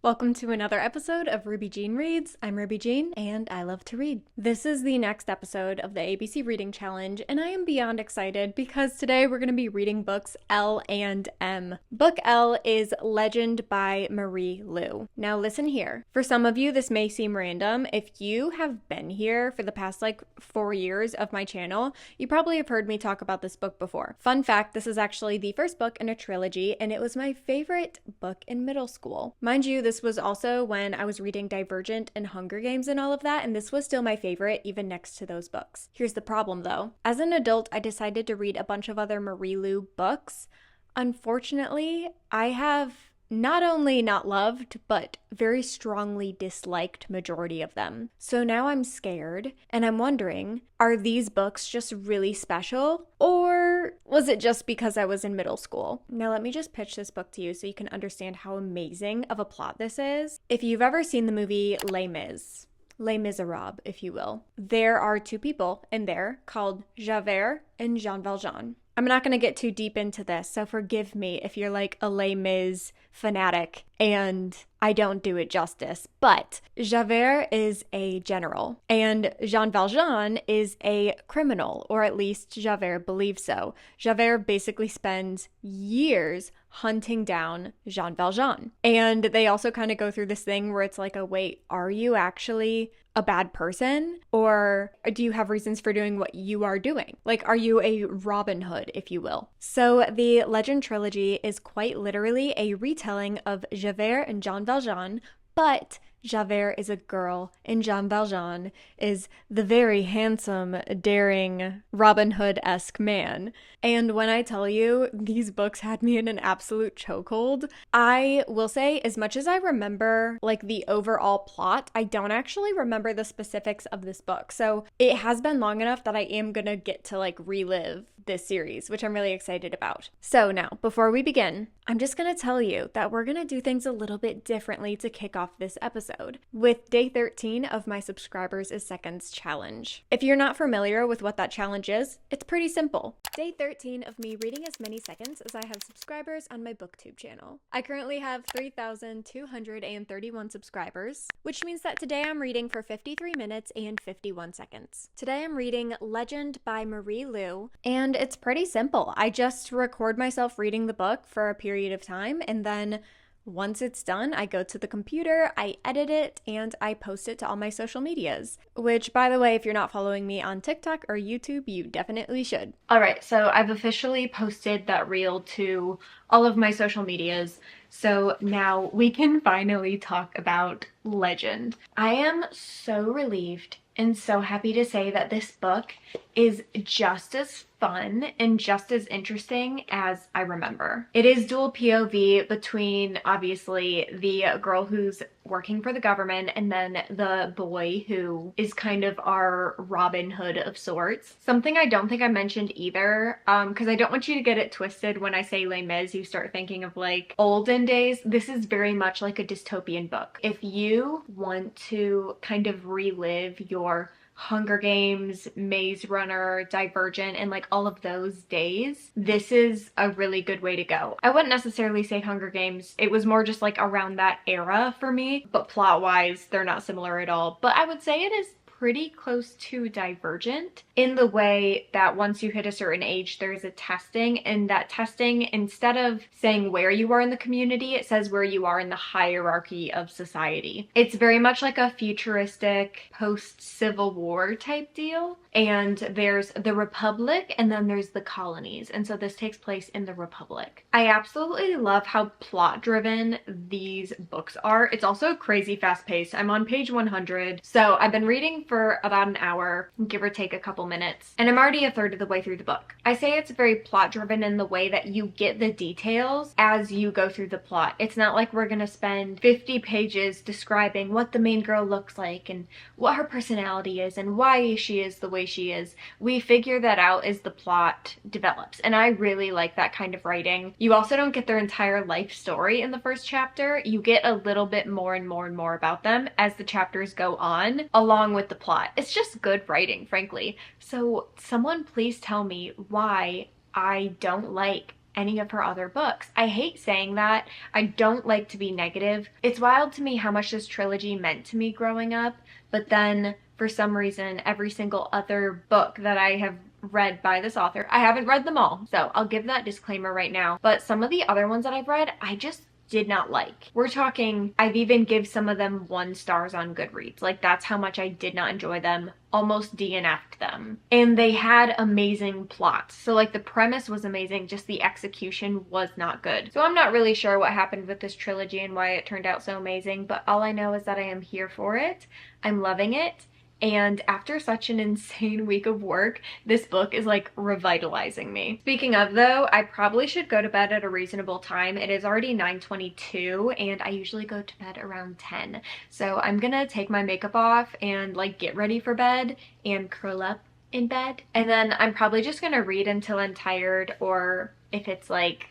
Welcome to another episode of Ruby Jean Reads. I'm Ruby Jean, and I love to read. This is the next episode of the ABC Reading Challenge, and I am beyond excited because today we're going to be reading books L and M. Book L is Legend by Marie Lu. Now listen here. For some of you, this may seem random. If you have been here for the past 4 years of my channel, you probably have heard me talk about this book before. Fun fact, this is actually the first book in a trilogy, and it was my favorite book in middle school. Mind you, this was also when I was reading Divergent and Hunger Games and all of that, and this was still my favorite, even next to those books. Here's the problem though. As an adult, I decided to read a bunch of other Marie Lu books. Unfortunately, I have not only not loved, but very strongly disliked majority of them. So now I'm scared, and I'm wondering, are these books just really special? Or was it just because I was in middle school? Now let me just pitch this book to you so you can understand how amazing of a plot this is. If you've ever seen the movie Les Miserables, if you will, there are two people in there called Javert and Jean Valjean. I'm not going to get too deep into this, so forgive me if you're like a Les Mis fanatic and I don't do it justice. But Javert is a general and Jean Valjean is a criminal, or at least Javert believes so. Javert basically spends years hunting down Jean Valjean. And they also kind of go through this thing where it's like, oh wait, are you actually a bad person? Or do you have reasons for doing what you are doing? Like, are you a Robin Hood, if you will? So the Legend trilogy is quite literally a retelling of Javert and Jean Valjean, but Javert is a girl and Jean Valjean is the very handsome, daring, Robin Hood-esque man. And when I tell you, these books had me in an absolute chokehold. I will say, as much as I remember the overall plot, I don't actually remember the specifics of this book. So it has been long enough that I am gonna get to relive this series, which I'm really excited about. So now, before we begin, I'm just gonna tell you that we're gonna do things a little bit differently to kick off this episode with day 13 of my Subscribers is Seconds challenge. If you're not familiar with what that challenge is, it's pretty simple. Day 13 of me reading as many seconds as I have subscribers on my booktube channel. I currently have 3,231 subscribers, which means that today I'm reading for 53 minutes and 51 seconds. Today I'm reading Legend by Marie Lu, and it's pretty simple. I just record myself reading the book for a period of time, and then once it's done, I go to the computer, I edit it, and I post it to all my social medias. Which, by the way, if you're not following me on TikTok or YouTube, you definitely should. Alright, so I've officially posted that reel to all of my social medias. So now we can finally talk about Legend. I am so relieved and so happy to say that this book is just as fun and just as interesting as I remember. It is dual POV between, obviously, the girl who's working for the government and then the boy who is kind of our Robin Hood of sorts. Something I don't think I mentioned either, because I don't want you to get it twisted when I say Les Mis, you start thinking of olden days. This is very much like a dystopian book. If you want to kind of relive your Hunger Games, Maze Runner, Divergent, and all of those days, this is a really good way to go. I wouldn't necessarily say Hunger Games. It was more just around that era for me, but plot-wise, they're not similar at all. But I would say it is pretty close to Divergent in the way that once you hit a certain age, there's a testing, and that testing, instead of saying where you are in the community, it says where you are in the hierarchy of society. It's very much like a futuristic post-Civil War type deal, and there's the Republic and then there's the colonies, and so this takes place in the Republic. I absolutely love how plot-driven these books are. It's also crazy fast-paced. I'm on page 100, so I've been reading for about an hour, give or take a couple minutes, and I'm already a third of the way through the book. I say it's very plot driven in the way that you get the details as you go through the plot. It's not like we're gonna spend 50 pages describing what the main girl looks like and what her personality is and why she is the way she is. We figure that out as the plot develops, and I really like that kind of writing. You also don't get their entire life story in the first chapter. You get a little bit more and more and more about them as the chapters go on, along with the plot. It's just good writing, frankly. So someone please tell me why I don't like any of her other books. I hate saying that. I don't like to be negative. It's wild to me how much this trilogy meant to me growing up, but then for some reason, every single other book that I have read by this author, I haven't read them all, so I'll give that disclaimer right now, but some of the other ones that I've read, I just did not like. We're talking, I've even give some of them 1 stars on Goodreads. Like, that's how much I did not enjoy them. Almost DNF'd them. And they had amazing plots. So like the premise was amazing, just the execution was not good. So I'm not really sure what happened with this trilogy and why it turned out so amazing, but all I know is that I am here for it. I'm loving it. And after such an insane week of work, this book is like revitalizing me. Speaking of though, I probably should go to bed at a reasonable time. It is already 9:22 and I usually go to bed around 10. So I'm gonna take my makeup off and like get ready for bed and curl up in bed. And then I'm probably just gonna read until I'm tired, or if it's like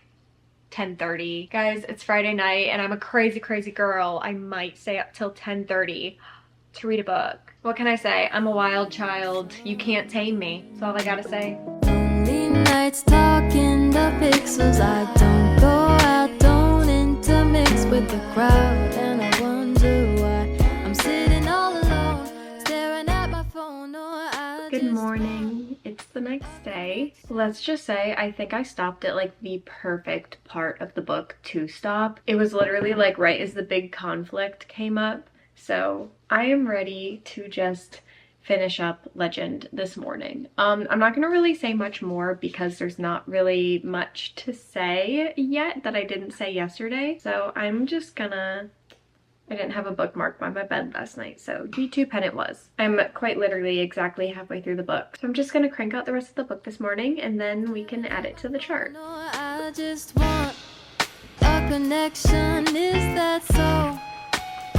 10:30. Guys, it's Friday night and I'm a crazy girl. I might stay up till 10:30 to read a book. What can I say? I'm a wild child. You can't tame me. That's all I gotta say. Lonely nights talking the pixels. I don't go out, don't intermix with the crowd, and I wonder why I'm sitting all alone, staring at my phone. Good morning. It's the next day. Let's just say I think I stopped at like the perfect part of the book to stop. It was literally like right as the big conflict came up. So I am ready to just finish up Legend this morning. I'm not gonna really say much more because there's not really much to say yet that I didn't say yesterday. So I'm just gonna, I didn't have a bookmark by my bed last night, so G2 pen it was. I'm quite literally exactly halfway through the book. So I'm just gonna crank out the rest of the book this morning and then we can add it to the chart. No, I just want a connection, is that so?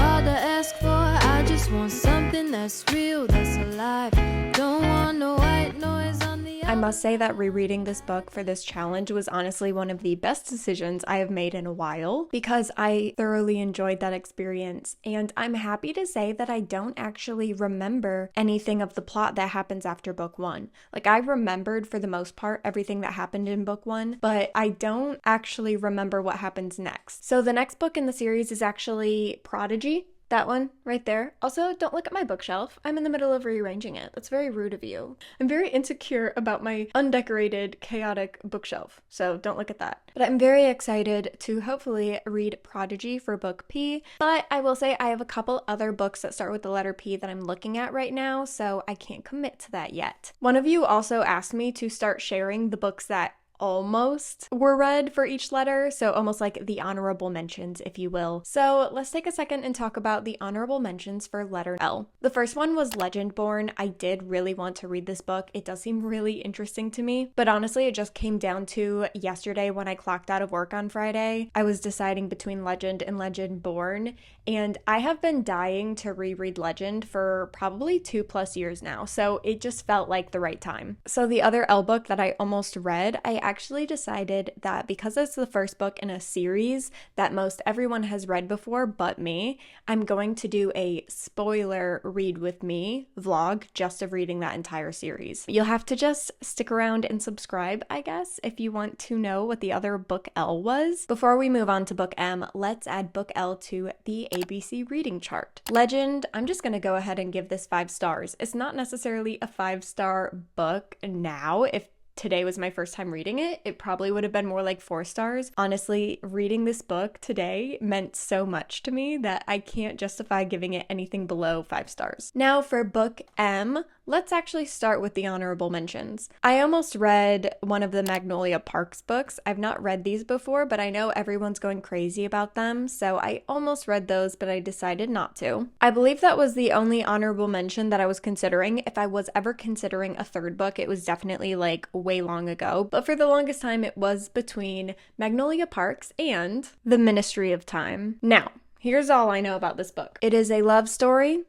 All to ask for, I just want something that's real, that's alive. Don't want no white noise on the I must say that rereading this book for this challenge was honestly one of the best decisions I have made in a while because I thoroughly enjoyed that experience, and I'm happy to say that I don't actually remember anything of the plot that happens after book 1. Like, I remembered for the most part everything that happened in book 1, but I don't actually remember what happens next. So the next book in the series is actually Prodigy. That one right there. Also, don't look at my bookshelf. I'm in the middle of rearranging it. That's very rude of you. I'm very insecure about my undecorated, chaotic bookshelf, so don't look at that. But I'm very excited to hopefully read Prodigy for book P. But I will say I have a couple other books that start with the letter P that I'm looking at right now, so I can't commit to that yet. One of you also asked me to start sharing the books that almost were read for each letter, so almost like the honorable mentions, if you will. So let's take a second and talk about the honorable mentions for letter L. The first one was Legendborn. I did really want to read this book. It does seem really interesting to me, but honestly it just came down to yesterday when I clocked out of work on Friday. I was deciding between Legend and Legendborn, and I have been dying to reread Legend for probably 2+ years now, so it just felt like the right time. So the other L book that I almost read, I actually decided that because it's the first book in a series that most everyone has read before but me, I'm going to do a spoiler read with me vlog just of reading that entire series. You'll have to just stick around and subscribe, I guess, if you want to know what the other book L was. Before we move on to book M, let's add book L to the ABC reading chart. Legend, I'm just gonna go ahead and give this 5 stars. It's not necessarily a 5-star book now. If today was my first time reading it, it probably would have been more like 4 stars. Honestly, reading this book today meant so much to me that I can't justify giving it anything below 5 stars. Now for book M, let's actually start with the honorable mentions. I almost read one of the Magnolia Parks books. I've not read these before, but I know everyone's going crazy about them, so I almost read those, but I decided not to. I believe that was the only honorable mention that I was considering. If I was ever considering a third book, it was definitely like way long ago, but for the longest time it was between Magnolia Parks and The Ministry of Time. Now, here's all I know about this book. It is a love story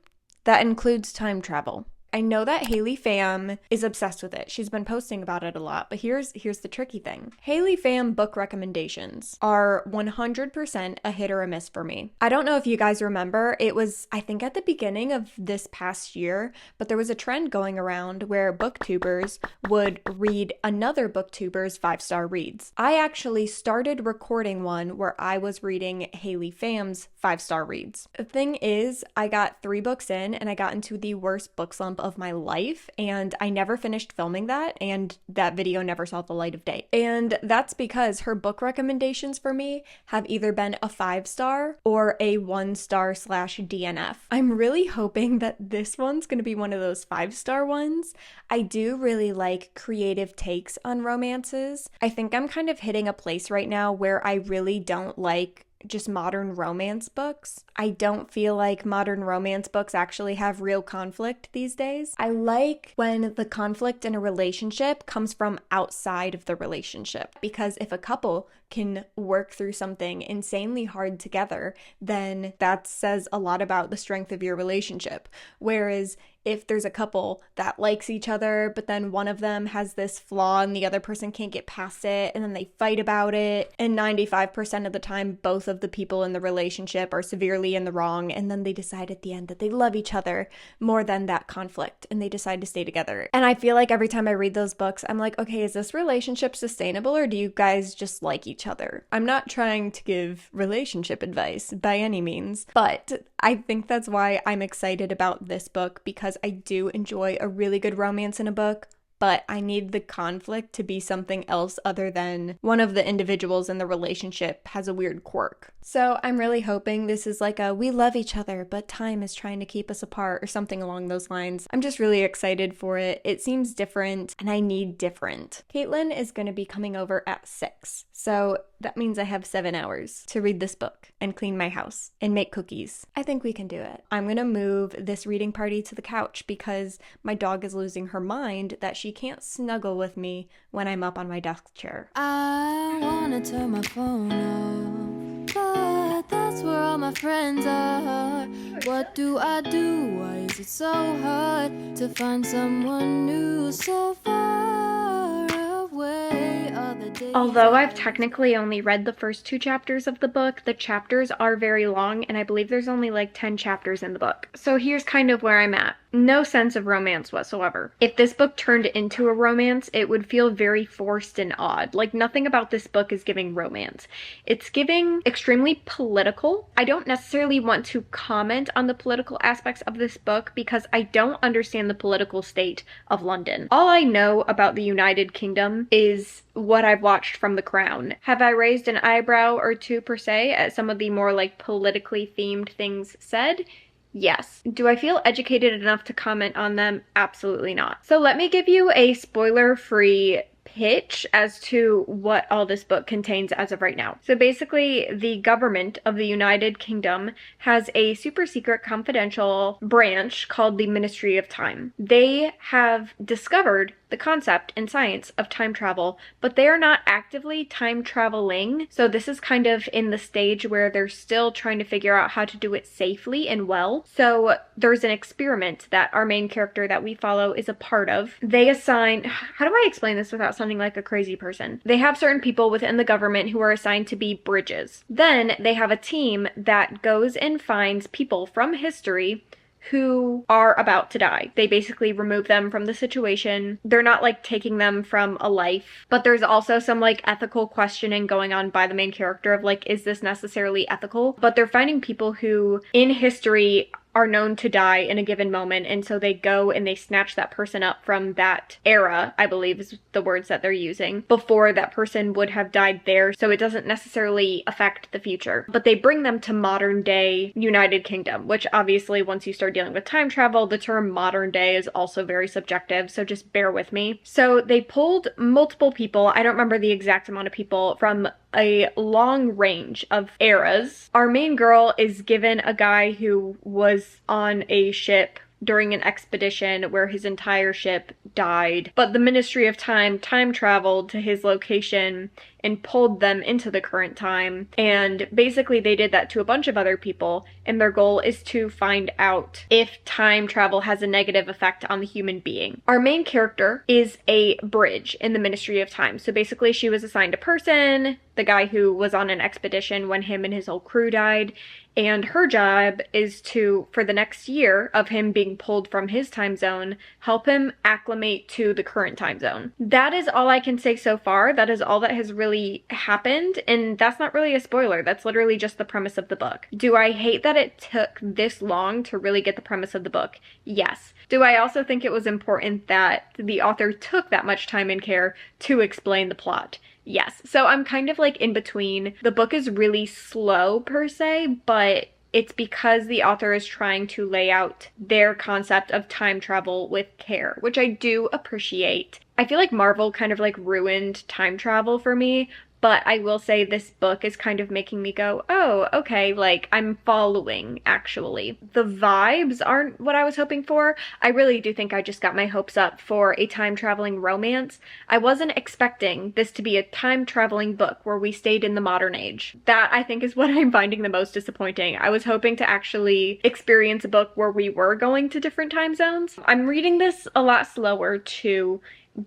that includes time travel. I know that Haley Pham is obsessed with it. She's been posting about it a lot, but here's the tricky thing. Haley Pham book recommendations are 100% a hit or a miss for me. I don't know if you guys remember, it was, I think, at the beginning of this past year, but there was a trend going around where booktubers would read another booktuber's 5-star reads. I actually started recording one where I was reading Haley Pham's 5-star reads. The thing is, I got 3 books in and I got into the worst book slump of my life, and I never finished filming that, and that video never saw the light of day. And that's because her book recommendations for me have either been a 5-star or a 1-star / DNF. I'm really hoping that this one's gonna be one of those 5-star ones. I do really like creative takes on romances. I think I'm kind of hitting a place right now where I really don't like just modern romance books. I don't feel like modern romance books actually have real conflict these days. I like when the conflict in a relationship comes from outside of the relationship, because if a couple can work through something insanely hard together, then that says a lot about the strength of your relationship. Whereas if there's a couple that likes each other, but then one of them has this flaw and the other person can't get past it, and then they fight about it, and 95% of the time both of the people in the relationship are severely in the wrong, and then they decide at the end that they love each other more than that conflict, and they decide to stay together. And I feel like every time I read those books, I'm like, okay, is this relationship sustainable, or do you guys just like each other? I'm not trying to give relationship advice by any means, but I think that's why I'm excited about this book, because I do enjoy a really good romance in a book, but I need the conflict to be something else other than one of the individuals in the relationship has a weird quirk. So I'm really hoping this is like a we love each other, but time is trying to keep us apart, or something along those lines. I'm just really excited for it. It seems different, and I need different. Caitlin is going to be coming over at 6, so that means I have 7 hours to read this book and clean my house and make cookies. I think we can do it. I'm going to move this reading party to the couch because my dog is losing her mind that she can't snuggle with me when I'm up on my desk chair. I wanna turn my phone off, but that's where all my friends are. What do? Why is it so hard to find someone new so far away? Other days Although I've technically only read the first 2 chapters of the book, the chapters are very long, and I believe there's only like 10 chapters in the book. So here's kind of where I'm at. No sense of romance whatsoever. If this book turned into a romance, it would feel very forced and odd. Like, nothing about this book is giving romance. It's giving extremely political. I don't necessarily want to comment on the political aspects of this book because I don't understand the political state of London. All I know about the United Kingdom is what I've watched from The Crown. Have I raised an eyebrow or two per se at some of the more like politically themed things said? Yes. Do I feel educated enough to comment on them? Absolutely not. So let me give you a spoiler-free pitch as to what all this book contains as of right now. So basically, the government of the United Kingdom has a super secret confidential branch called the Ministry of Time. They have discovered the concept and science of time travel, but they are not actively time traveling. So this is kind of in the stage where they're still trying to figure out how to do it safely and well. So there's an experiment that our main character that we follow is a part of. They assign, how do I explain this without sounding like a crazy person? They have certain people within the government who are assigned to be bridges. Then they have a team that goes and finds people from history who are about to die. They basically remove them from the situation. They're not like taking them from a life, but there's also some like ethical questioning going on by the main character of like, is this necessarily ethical? But they're finding people who in history are known to die in a given moment, and so they go and they snatch that person up from that era, I believe is the words that they're using, before that person would have died there, so it doesn't necessarily affect the future. But they bring them to modern day United Kingdom, which obviously once you start dealing with time travel, the term modern day is also very subjective, so just bear with me. So they pulled multiple people, I don't remember the exact amount of people, from a long range of eras. Our main girl is given a guy who was on a ship during an expedition where his entire ship died, but the Ministry of Time traveled to his location and pulled them into the current time. And basically they did that to a bunch of other people, and their goal is to find out if time travel has a negative effect on the human being. Our main character is a bridge in the Ministry of Time. So basically she was assigned a person, the guy who was on an expedition when him and his whole crew died, and her job is to, for the next year of him being pulled from his time zone, help him acclimate to the current time zone. That is all I can say so far. That is all that has really happened, and that's not really a spoiler. That's literally just the premise of the book. Do I hate that it took this long to really get the premise of the book? Yes. Do I also think it was important that the author took that much time and care to explain the plot? Yes. So I'm kind of like in between. The book is really slow per se, but it's because the author is trying to lay out their concept of time travel with care, which I do appreciate. I feel like Marvel kind of like ruined time travel for me, but I will say this book is kind of making me go, oh, okay, like I'm following, actually. The vibes aren't what I was hoping for. I really do think I just got my hopes up for a time-traveling romance. I wasn't expecting this to be a time-traveling book where we stayed in the modern age. That, I think, is what I'm finding the most disappointing. I was hoping to actually experience a book where we were going to different time zones. I'm reading this a lot slower, too,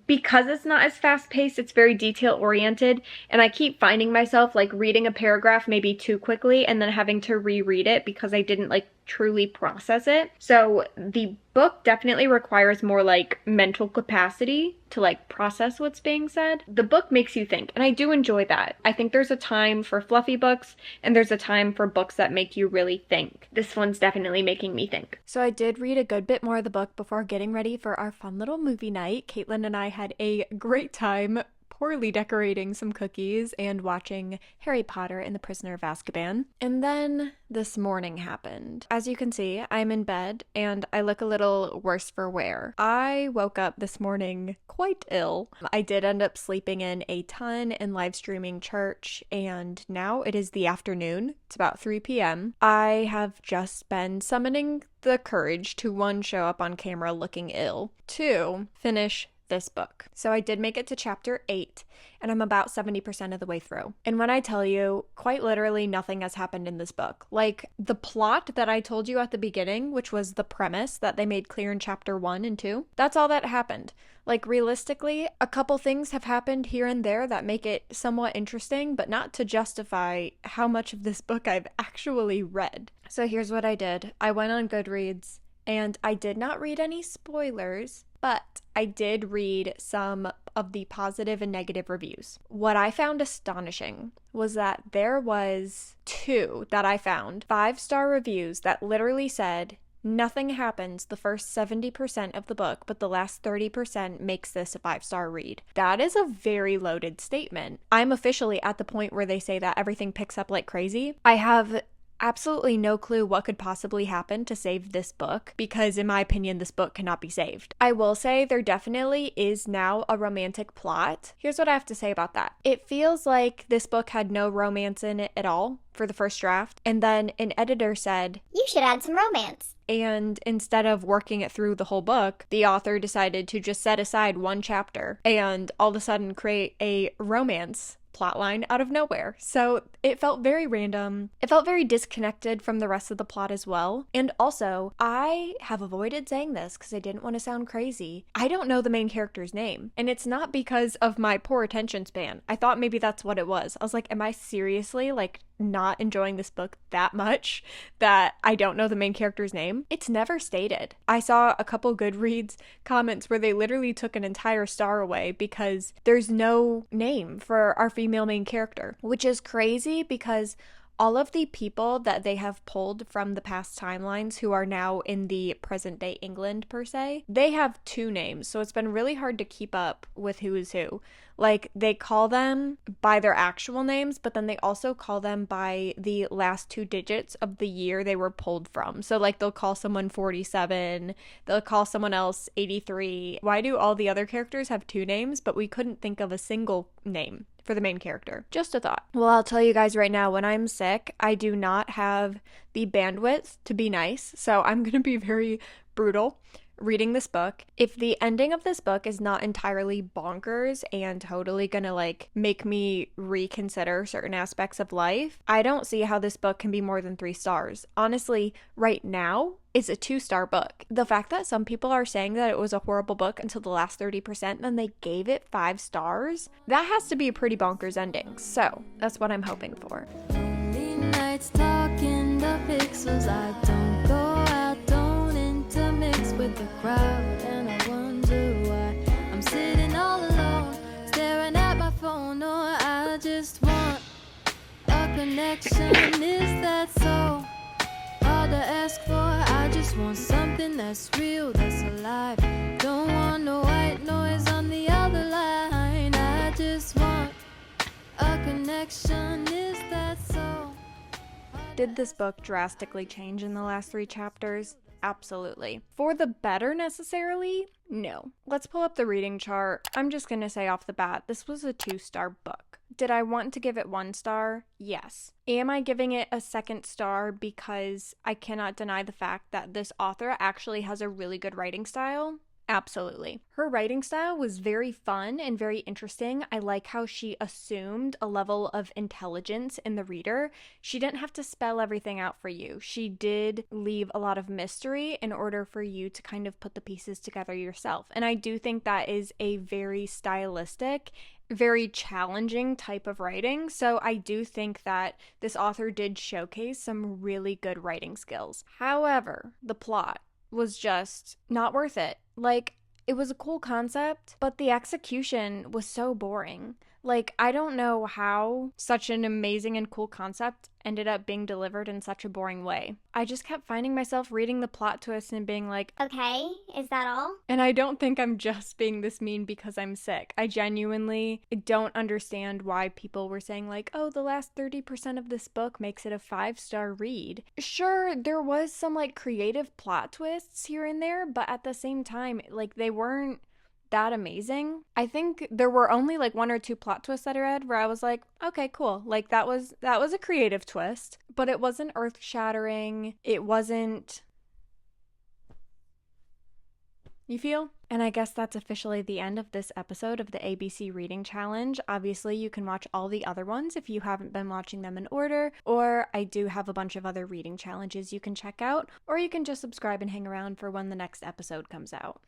because it's not as fast-paced. It's very detail-oriented, and I keep finding myself like reading a paragraph maybe too quickly and then having to reread it because I didn't like truly process it. So the book definitely requires more like mental capacity to like process what's being said. The book makes you think, and I do enjoy that. I think there's a time for fluffy books and there's a time for books that make you really think. This one's definitely making me think. So I did read a good bit more of the book before getting ready for our fun little movie night. Caitlin and I had a great time poorly decorating some cookies and watching Harry Potter and the Prisoner of Azkaban. And then this morning happened. As you can see, I'm in bed and I look a little worse for wear. I woke up this morning quite ill. I did end up sleeping in a ton and live streaming church, and now it is the afternoon. It's about 3 p.m. I have just been summoning the courage to, 1, show up on camera looking ill, 2, finish this book. So I did make it to chapter 8, and I'm about 70% of the way through. And when I tell you, quite literally nothing has happened in this book. Like, the plot that I told you at the beginning, which was the premise that they made clear in chapter 1 and 2, that's all that happened. Like, realistically, a couple things have happened here and there that make it somewhat interesting, but not to justify how much of this book I've actually read. So here's what I did. I went on Goodreads, and I did not read any spoilers, but I did read some of the positive and negative reviews. What I found astonishing was that there was 2 that I found 5-star reviews that literally said, nothing happens the first 70% of the book, but the last 30% makes this a 5-star read. That is a very loaded statement. I'm officially at the point where they say that everything picks up like crazy. I have absolutely no clue what could possibly happen to save this book, because in my opinion, this book cannot be saved. I will say there definitely is now a romantic plot. Here's what I have to say about that. It feels like this book had no romance in it at all for the first draft, and then an editor said, "You should add some romance." And instead of working it through the whole book, the author decided to just set aside 1 chapter and all of a sudden create a romance plotline out of nowhere. So it felt very random. It felt very disconnected from the rest of the plot as well. And also, I have avoided saying this because I didn't want to sound crazy. I don't know the main character's name. And it's not because of my poor attention span. I thought maybe that's what it was. I was like, am I seriously like not enjoying this book that much that I don't know the main character's name? It's never stated. I saw a couple Goodreads comments where they literally took an entire star away because there's no name for our female main character, which is crazy because all of the people that they have pulled from the past timelines who are now in the present day England per se, they have 2 names. So it's been really hard to keep up with who is who. Like, they call them by their actual names, but then they also call them by the last 2 digits of the year they were pulled from. So like, they'll call someone 47, they'll call someone else 83. Why do all the other characters have 2 names, but we couldn't think of a single name for the main character? Just a thought. Well, I'll tell you guys right now, when I'm sick, I do not have the bandwidth to be nice, so I'm gonna be very brutal. reading this book. If the ending of this book is not entirely bonkers and totally gonna like make me reconsider certain aspects of life, I don't see how this book can be more than 3 stars. Honestly, right now, it's a 2-star book. The fact that some people are saying that it was a horrible book until the last 30%, then they gave it 5 stars, that has to be a pretty bonkers ending. So that's what I'm hoping for. Lonely nights talking the pixels. I don't go out, don't intermix with the crowd, and I wonder why I'm sitting all alone, staring at my phone. Or I just want a connection. Is that so hard to ask for? I just want something that's real, that's alive. Don't want no white noise on the other line. I just want a connection. Is that so? Did this book drastically change in the last 3 chapters? Absolutely. For the better necessarily? No. Let's pull up the reading chart. I'm just gonna say off the bat, this was a 2-star book. Did I want to give it 1 star? Yes. Am I giving it a 2nd star because I cannot deny the fact that this author actually has a really good writing style? Absolutely. Her writing style was very fun and very interesting. I like how she assumed a level of intelligence in the reader. She didn't have to spell everything out for you. She did leave a lot of mystery in order for you to kind of put the pieces together yourself. And I do think that is a very stylistic, very challenging type of writing. So I do think that this author did showcase some really good writing skills. However, the plot was just not worth it. Like, it was a cool concept, but the execution was so boring. Like, I don't know how such an amazing and cool concept ended up being delivered in such a boring way. I just kept finding myself reading the plot twist and being like, Okay, is that all? and I don't think I'm just being this mean because I'm sick. I genuinely don't understand why people were saying like, oh, the last 30% of this book makes it a 5-star read. Sure, there was some like creative plot twists here and there, but at the same time, like they weren't that amazing. I think there were only like 1 or 2 plot twists that I read where I was like, okay, cool. Like that was a creative twist, but it wasn't earth-shattering. It wasn't, you feel? And I guess that's officially the end of this episode of the ABC Reading Challenge. Obviously, you can watch all the other ones if you haven't been watching them in order, or I do have a bunch of other reading challenges you can check out, or you can just subscribe and hang around for when the next episode comes out.